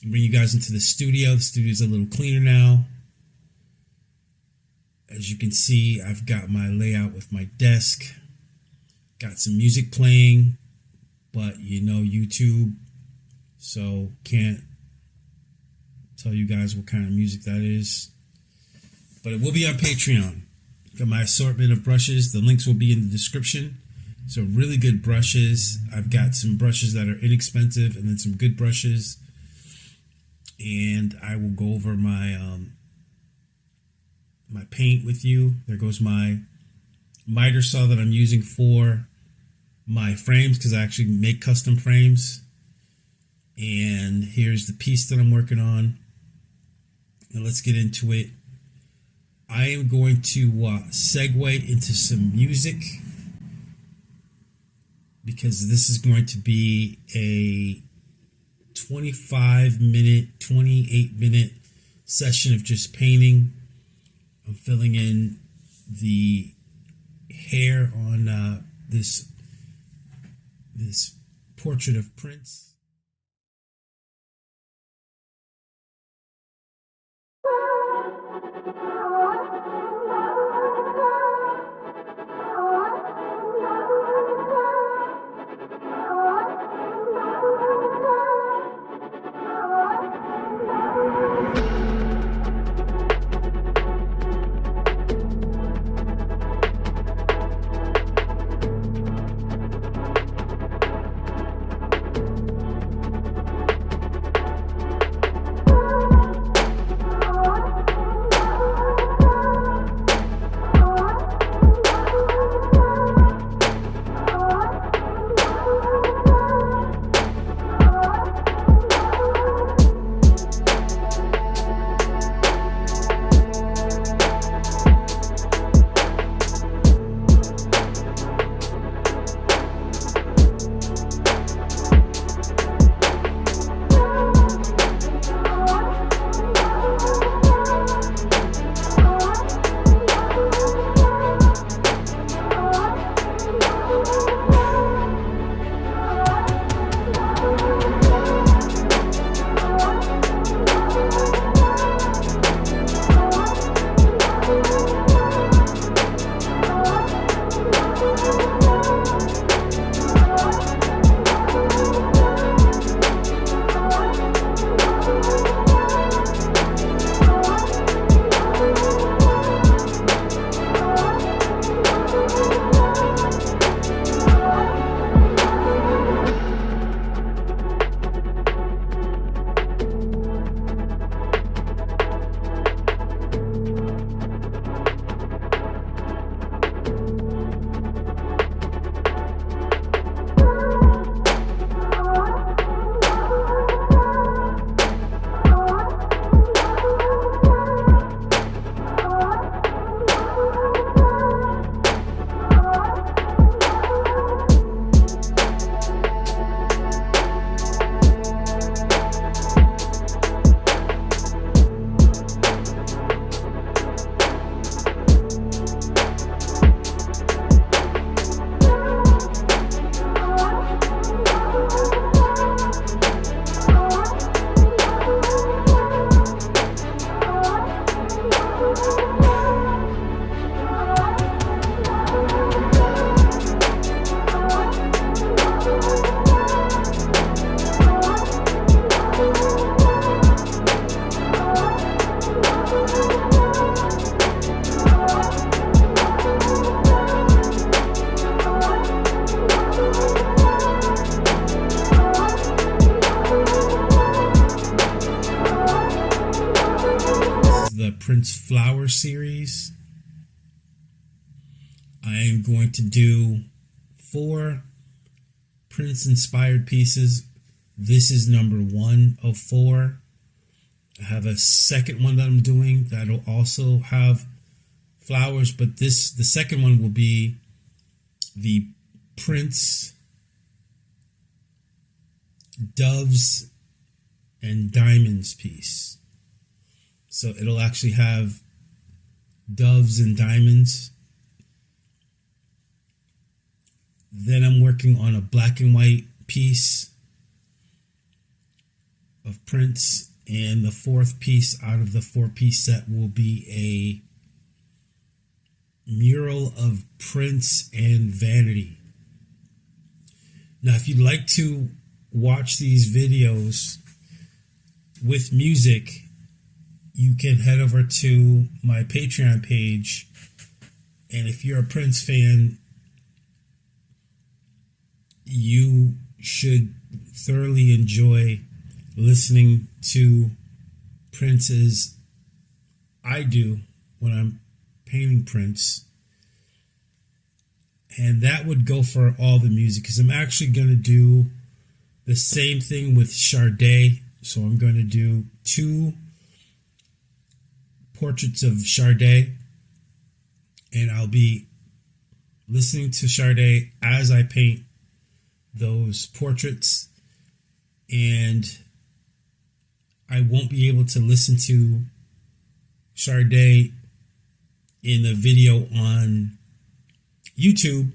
Bring you guys into the studio. The studio's a little cleaner now. As you can see, I've got my layout with my desk. Got some music playing, but you know YouTube, so can't tell you guys what kind of music that is. But it will be on Patreon. Got my assortment of brushes. The links will be in the description. So really good brushes. I've got some brushes that are inexpensive and then some good brushes. And I will go over my my paint with you. There goes my miter saw that I'm using for my frames, because I actually make custom frames. And here's the piece that I'm working on. And let's get into it. I am going to segue into some music, because this is going to be a 25-minute, 28-minute session of just painting. I'm filling in the hair on this portrait of Prince. Prince Flower series. I am going to do 4 Prince inspired pieces. This is number 1 of 4. I have a second one that I'm doing that'll also have flowers, but the second one will be the Prince Doves and Diamonds piece. So it'll actually have doves and diamonds. Then I'm working on a black and white piece of Prince, and the fourth piece out of the 4-piece set will be a mural of Prince and Vanity. Now, if you'd like to watch these videos with music, you can head over to my Patreon page, and if you're a Prince fan, you should thoroughly enjoy listening to Prince as I do when I'm painting Prince. And that would go for all the music, because I'm actually going to do the same thing with Sade. So I'm going to do 2 portraits of Sade, and I'll be listening to Sade as I paint those portraits, and I won't be able to listen to Sade in the video on YouTube,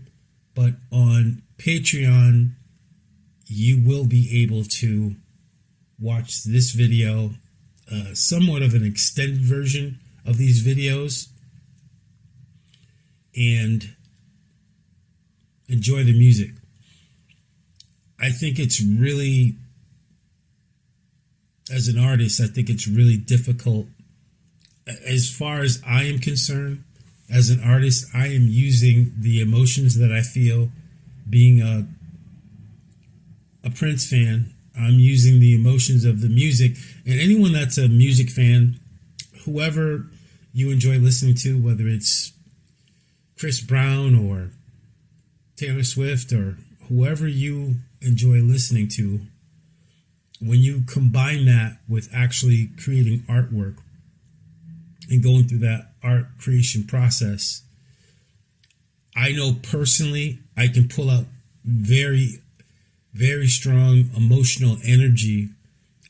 but on Patreon you will be able to watch this video, somewhat of an extended version of these videos, and enjoy the music. I think it's really, as an artist, I think it's really difficult. As far as I am concerned, as an artist, I am using the emotions that I feel being a Prince fan. I'm using the emotions of the music, and anyone that's a music fan, whoever you enjoy listening to, whether it's Chris Brown or Taylor Swift or whoever you enjoy listening to, when you combine that with actually creating artwork and going through that art creation process, I know personally I can pull out very, very strong emotional energy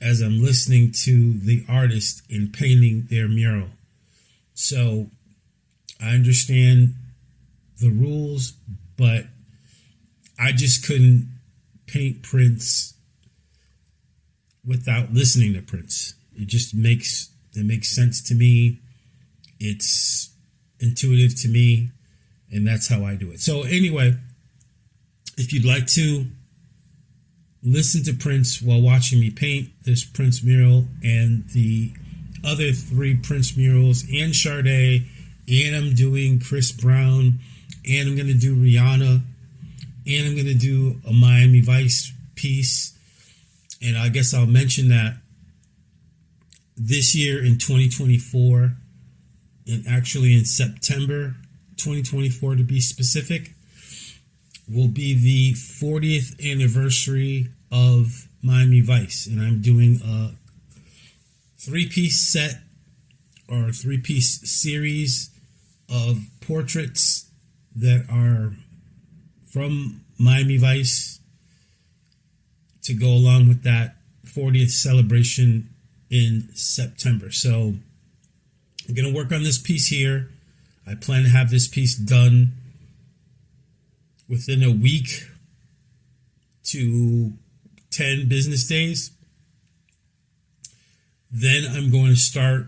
as I'm listening to the artist in painting their mural. So I understand the rules, but I just couldn't paint Prince without listening to Prince. It makes sense to me. It's intuitive to me, and that's how I do it. So anyway, if you'd like to listen to Prince while watching me paint this Prince mural and the other 3 Prince murals and Sade, and I'm doing Chris Brown, and I'm going to do Rihanna, and I'm going to do a Miami Vice piece. And I guess I'll mention that this year in 2024, and actually in September 2024 to be specific, will be the 40th anniversary of Miami Vice. And I'm doing a 3-piece set or 3-piece series of portraits that are from Miami Vice to go along with that 40th celebration in September. So I'm going to work on this piece here. I plan to have this piece done within a week to 10 business days. Then I'm going to start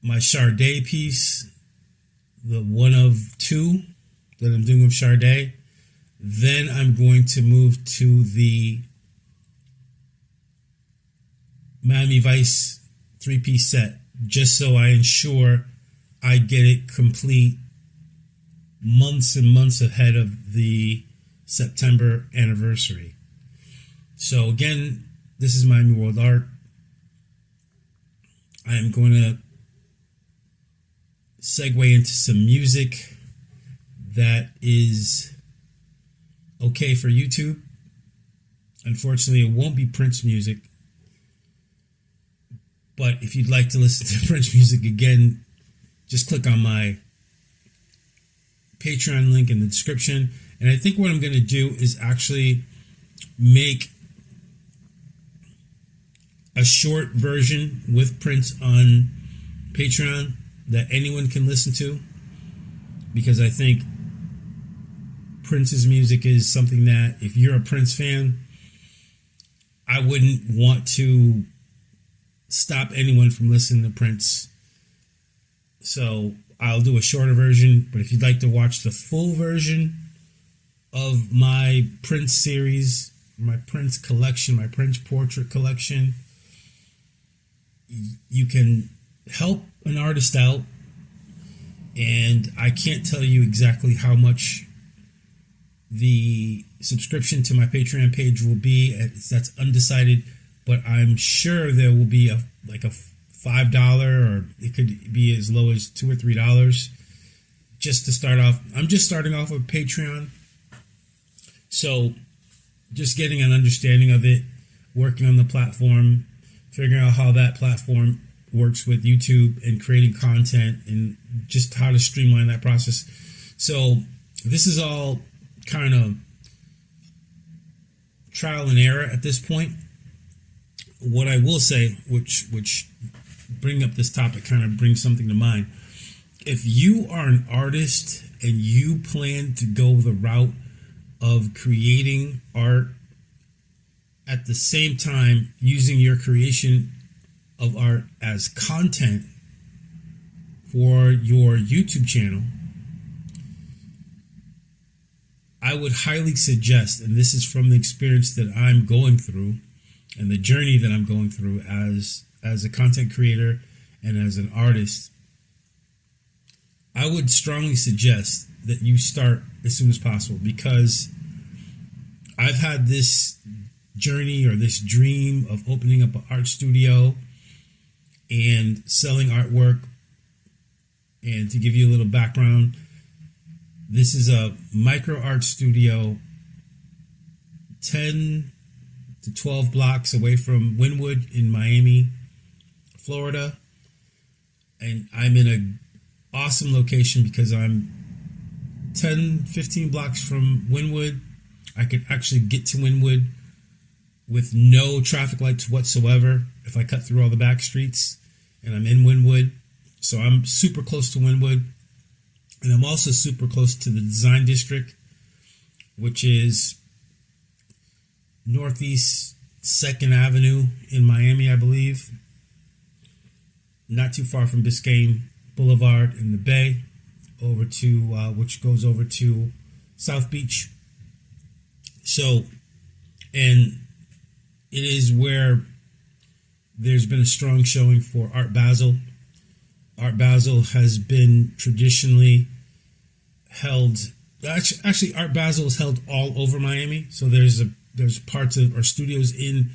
my Sade piece, the one of 2 that I'm doing with Sade. Then I'm going to move to the Miami Vice 3-piece set, just so I ensure I get it complete months and months ahead of the September anniversary. So again, this is Miami World Art. I am going to segue into some music that is okay for YouTube. Unfortunately, it won't be Prince music. But if you'd like to listen to Prince music again, just click on my Patreon link in the description. And I think what I'm going to do is actually make a short version with Prince on Patreon that anyone can listen to, because I think Prince's music is something that, if you're a Prince fan, I I wouldn't want to stop anyone from listening to Prince. So I'll do a shorter version, but if you'd like to watch the full version of my Prince series, my Prince collection, my Prince portrait collection, you can help an artist out. And I can't tell you exactly how much the subscription to my Patreon page will be. That's undecided, but I'm sure there will be a $5, or it could be as low as $2 or $3 just to start off. I'm just starting off with Patreon, so just getting an understanding of it, working on the platform, figuring out how that platform works with YouTube and creating content, and just how to streamline that process. So this is all kind of trial and error at this point. What I will say, which bring up this topic, kind of brings something to mind. If you are an artist and you plan to go the route of creating art at the same time using your creation of art as content for your YouTube channel, I would highly suggest, and this is from the experience that I'm going through and the journey that I'm going through as a content creator and as an artist, I would strongly suggest that you start as soon as possible, because I've had this journey or this dream of opening up an art studio and selling artwork. And to give you a little background, this is a micro art studio 10 to 12 blocks away from Wynwood in Miami, Florida. And I'm in an awesome location because I'm 10, 15 blocks from Wynwood. I could actually get to Wynwood with no traffic lights whatsoever if I cut through all the back streets, and I'm in Wynwood. So I'm super close to Wynwood. And I'm also super close to the Design District, which is Northeast 2nd Avenue in Miami, I believe. Not too far from Biscayne Boulevard in the Bay, over to which goes over to South Beach. So, and it is where there's been a strong showing for Art Basel. Art Basel has been traditionally held. Actually, Art Basel is held all over Miami. So there's parts of our studios in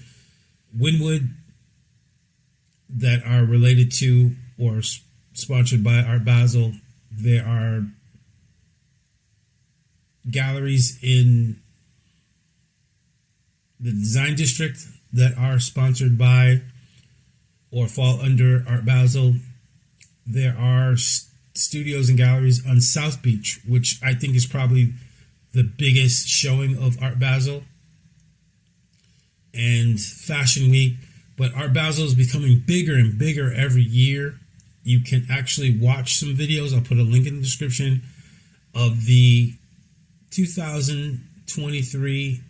Wynwood that are related to or sponsored by Art Basel. There are galleries in the Design District that are sponsored by or fall under Art Basel. There are studios and galleries on South Beach, which I think is probably the biggest showing of Art Basel, and Fashion Week. But Art Basel is becoming bigger and bigger every year. You can actually watch some videos. I'll put a link in the description of the 2023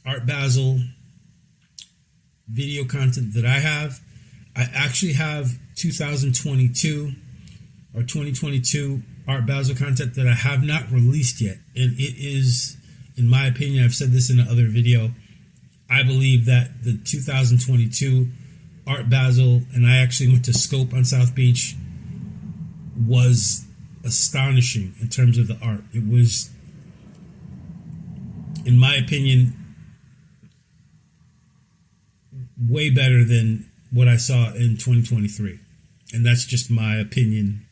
Art Basel video content that I have. I actually have 2022 or 2022 Art Basel content that I have not released yet. And it is, in my opinion, I've said this in another video, I believe that the 2022 Art Basel, and I actually went to Scope on South Beach, was astonishing in terms of the art. It was, in my opinion, way better than what I saw in 2023. And that's just my opinion.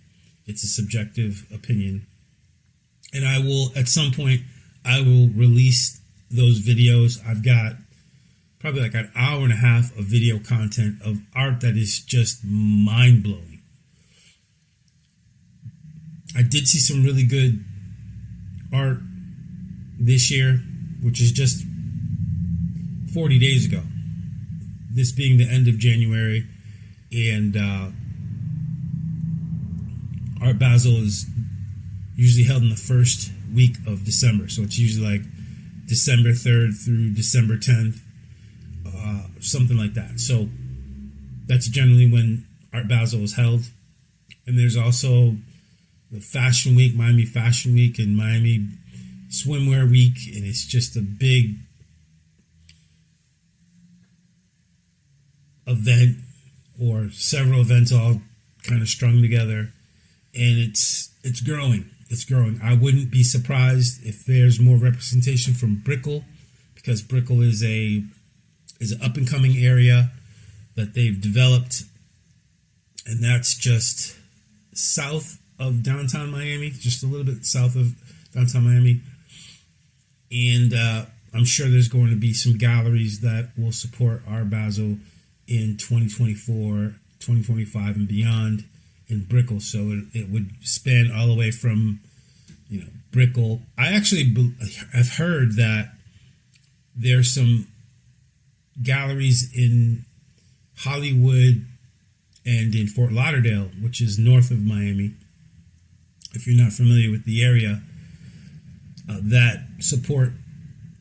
It's a subjective opinion. And I will, at some point, I will release those videos. I've got probably like an hour and a half of video content of art that is just mind-blowing. I did see some really good art this year, which is just 40 days ago. This being the end of January, and Art Basel is usually held in the first week of December. So it's usually like December 3rd through December 10th, something like that. So that's generally when Art Basel is held. And there's also the Fashion Week, Miami Fashion Week, and Miami Swimwear Week, and it's just a big event, or several events all kind of strung together, and it's growing. It's growing. I wouldn't be surprised if there's more representation from Brickell, because Brickell is an up and coming area that they've developed, and that's just south of downtown Miami, just a little bit south of downtown Miami. And I'm sure there's going to be some galleries that will support Art Basel in 2024, 2025, and beyond in Brickell. So it would span all the way from, Brickell. I've heard that there's some galleries in Hollywood and in Fort Lauderdale, which is north of Miami, if you're not familiar with the area, that support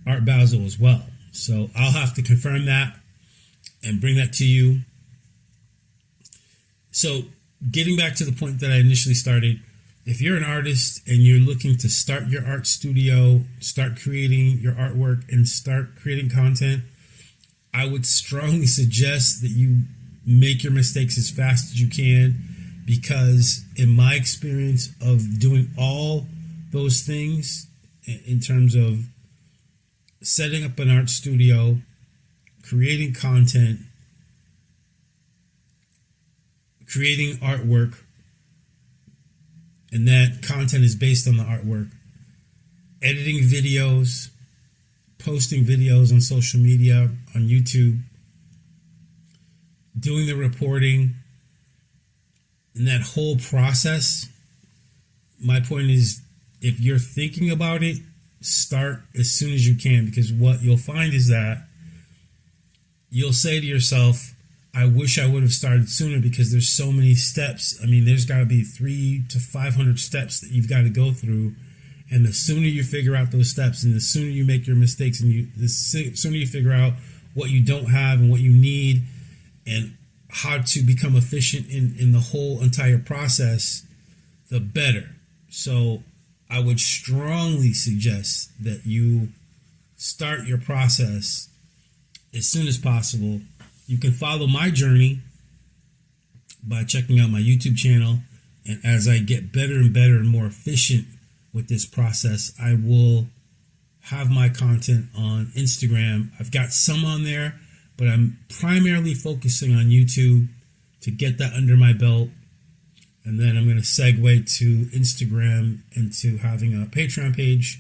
Art Basel as well. So I'll have to confirm that and bring that to you. So getting back to the point that I initially started, if you're an artist and you're looking to start your art studio, start creating your artwork, and start creating content, I would strongly suggest that you make your mistakes as fast as you can, because in my experience of doing all those things, in terms of setting up an art studio, creating content, creating artwork, and that content is based on the artwork, editing videos, posting videos on social media, on YouTube, doing the reporting, and that whole process, my point is, if you're thinking about it, start as soon as you can, because what you'll find is that you'll say to yourself, I wish I would have started sooner, because there's so many steps. I mean, there's got to be 300 to 500 steps that you've got to go through. And the sooner you figure out those steps, and the sooner you make your mistakes, and the sooner you figure out what you don't have and what you need, and how to become efficient in the whole entire process, the better. So I would strongly suggest that you start your process as soon as possible. You can follow my journey by checking out my YouTube channel. And as I get better and better and more efficient with this process, I will have my content on Instagram. I've got some on there, but I'm primarily focusing on YouTube to get that under my belt. And then I'm going to segue to Instagram and to having a Patreon page.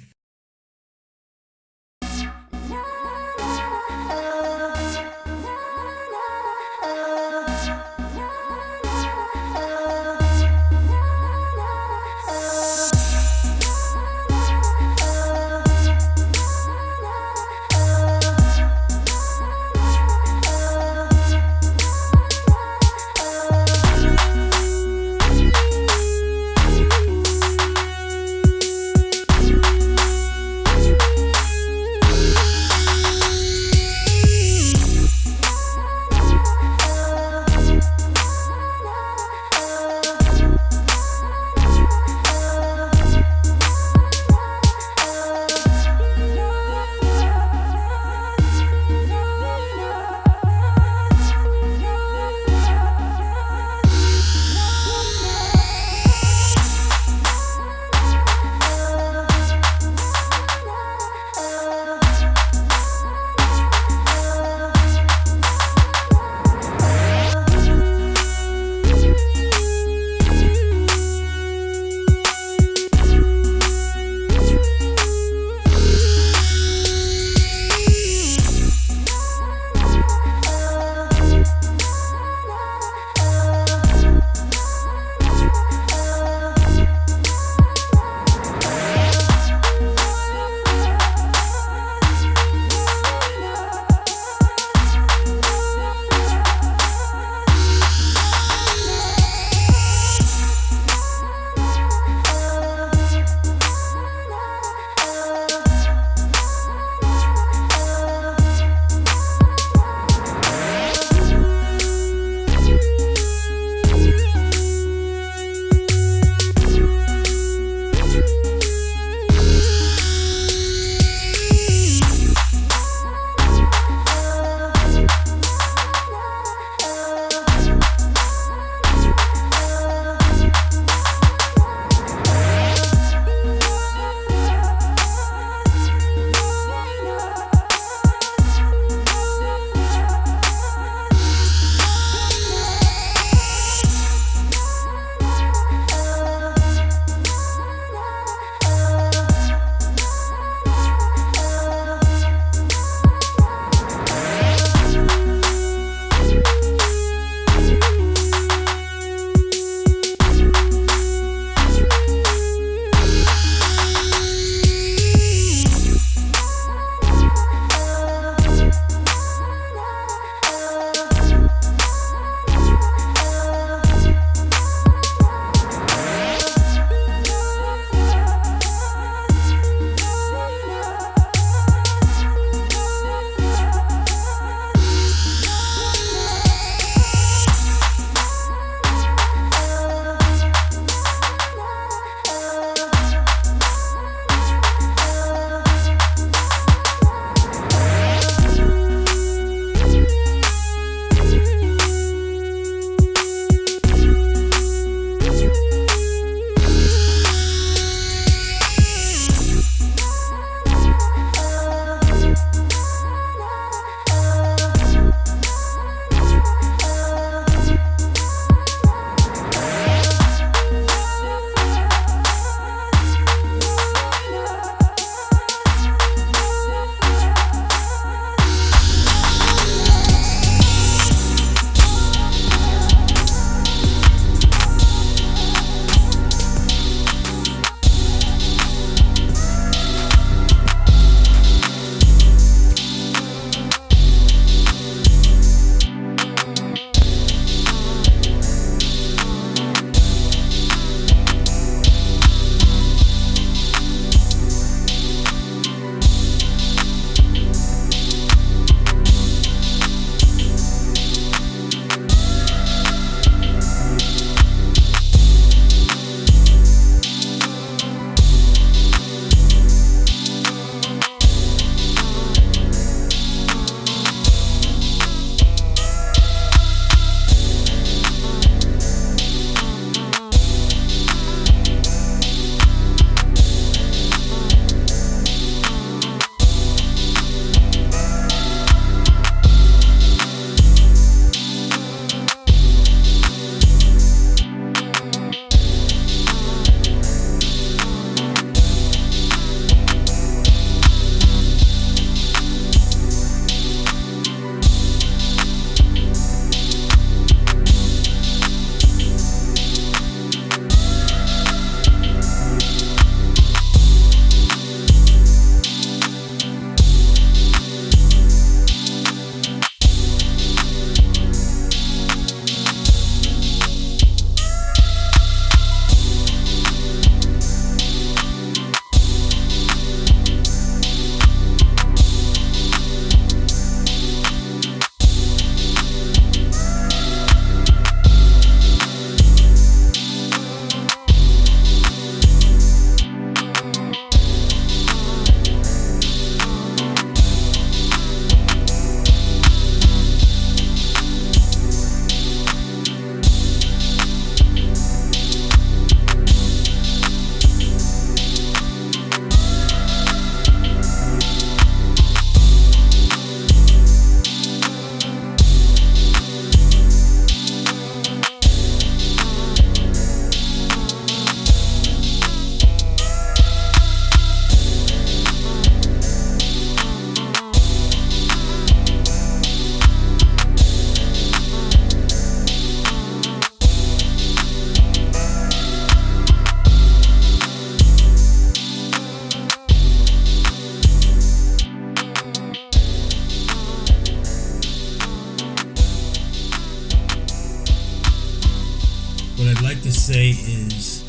like to say is,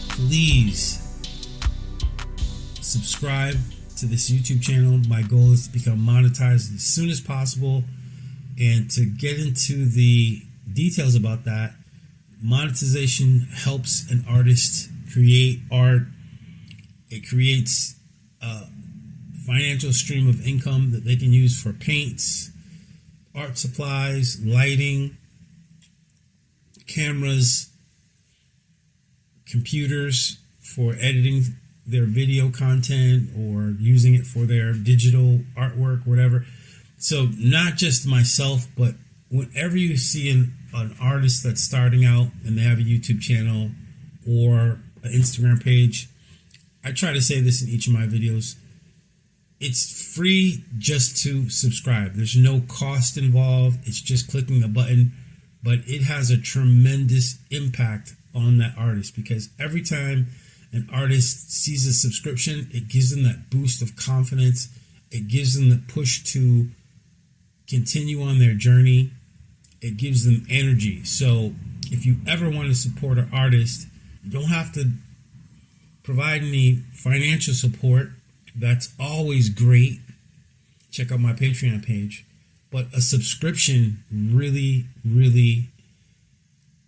please subscribe to this YouTube channel. My goal is to become monetized as soon as possible. And to get into the details about that, monetization helps an artist create art. It creates a financial stream of income that they can use for paints, art supplies, lighting, cameras, computers for editing their video content or using it for their digital artwork, whatever. So not just myself, but whenever you see an artist that's starting out and they have a YouTube channel or an Instagram page, I try to say this in each of my videos. It's free just to subscribe. There's no cost involved. It's just clicking a button, but it has a tremendous impact on that artist, because every time an artist sees a subscription, it gives them that boost of confidence. It gives them the push to continue on their journey. It gives them energy. So if you ever want to support an artist, you don't have to provide any financial support. That's always great. Check out my Patreon page. But a subscription really, really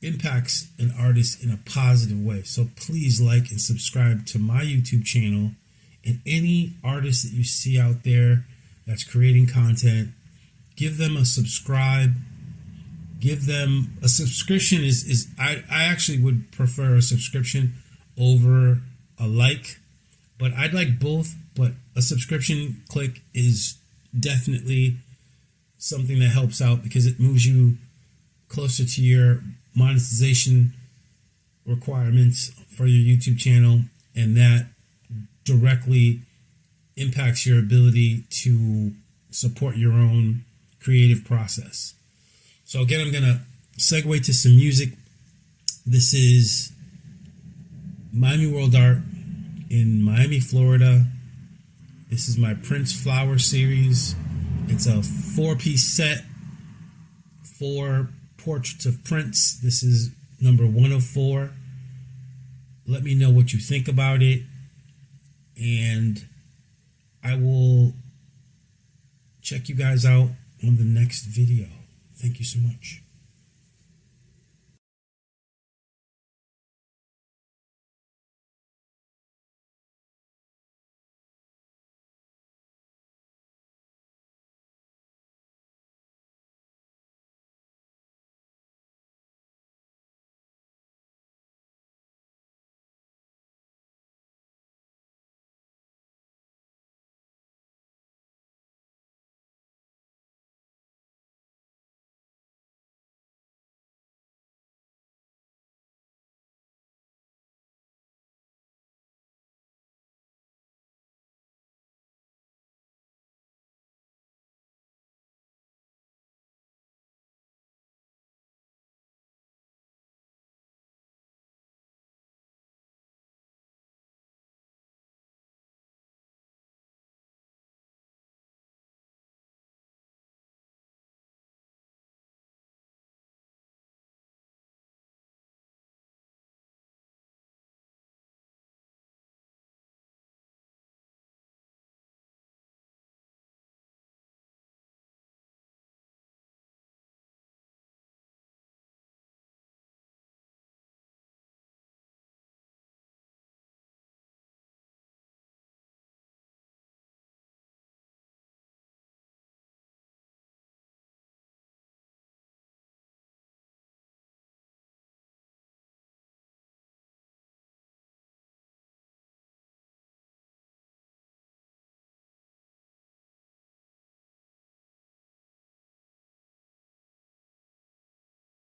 impacts an artist in a positive way. So please like and subscribe to my YouTube channel, and any artist that you see out there that's creating content, give them a subscribe. Give them a subscription. I actually would prefer a subscription over a like, but I'd like both. But a subscription click is definitely something that helps out, because it moves you closer to your monetization requirements for your YouTube channel, and that directly impacts your ability to support your own creative process. So again, I'm going to segue to some music. This is Miami World Art in Miami, Florida. This is my Prince Flower series. It's a 4-piece set, 4 portraits of Prince. This is number 104. Let me know what you think about it, and I will check you guys out on the next video. Thank you so much.